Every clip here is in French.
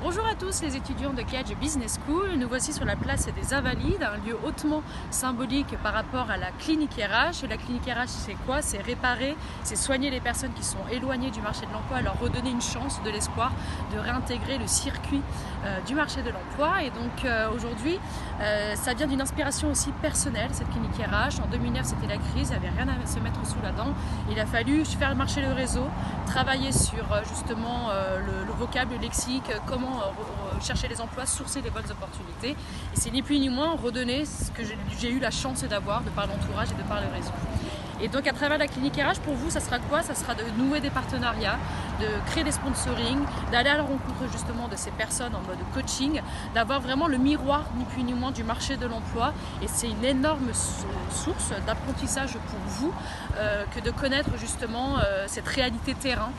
Bonjour à tous les étudiants de Cage Business School, nous voici sur la place des Invalides, un lieu hautement symbolique par rapport à la clinique RH. La clinique RH c'est quoi? C'est réparer, c'est soigner les personnes qui sont éloignées du marché de l'emploi, leur redonner une chance, de l'espoir de réintégrer le circuit du marché de l'emploi. Et donc aujourd'hui ça vient d'une inspiration aussi personnelle, cette clinique RH. En 2009 c'était la crise, il n'y avait rien à se mettre sous la dent. Il a fallu faire marcher le réseau, travailler sur justement le vocable, le lexique, comment chercher les emplois, sourcer les bonnes opportunités. Et c'est ni plus ni moins redonner ce que j'ai eu la chance d'avoir de par l'entourage et de par le réseau. Et donc à travers la clinique RH, pour vous, ça sera quoi? Ça sera de nouer des partenariats, de créer des sponsorings, d'aller à la rencontre justement de ces personnes en mode coaching, d'avoir vraiment le miroir, ni plus ni moins, du marché de l'emploi. Et c'est une énorme source d'apprentissage pour vous que de connaître justement cette réalité terrain.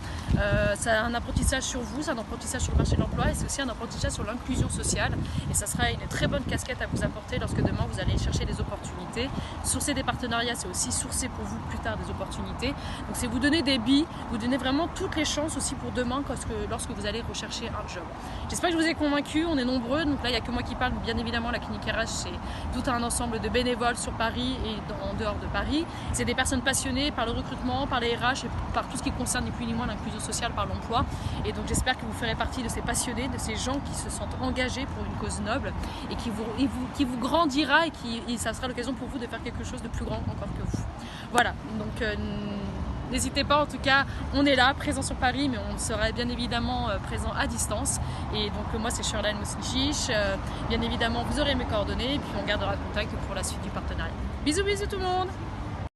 C'est un apprentissage sur vous, c'est un apprentissage sur le marché de l'emploi et c'est aussi un apprentissage sur l'inclusion sociale. Et ça sera une très bonne casquette à vous apporter lorsque demain vous allez chercher des opportunités. Sourcer des partenariats, c'est aussi sourcer pour vous plus tard des opportunités. Donc c'est vous donner des billes, vous donner vraiment toutes les chances aussi pour demain lorsque vous allez rechercher un job. J'espère que je vous ai convaincu, on est nombreux, donc là il n'y a que moi qui parle, bien évidemment la clinique RH c'est tout un ensemble de bénévoles sur Paris et en dehors de Paris. C'est des personnes passionnées par le recrutement, par les RH et par tout ce qui concerne ni plus ni moins l'inclusion sociale par l'emploi. Et donc j'espère que vous ferez partie de ces passionnés, de ces gens qui se sentent engagés pour une cause noble et qui vous grandira et ça sera l'occasion pour vous de faire quelque chose de plus grand encore que vous. Voilà, donc n'hésitez pas, en tout cas, on est là, présent sur Paris, mais on sera bien évidemment présent à distance. Et donc moi c'est Shirlane Mousnichich, bien évidemment vous aurez mes coordonnées et puis on gardera contact pour la suite du partenariat. Bisous bisous tout le monde!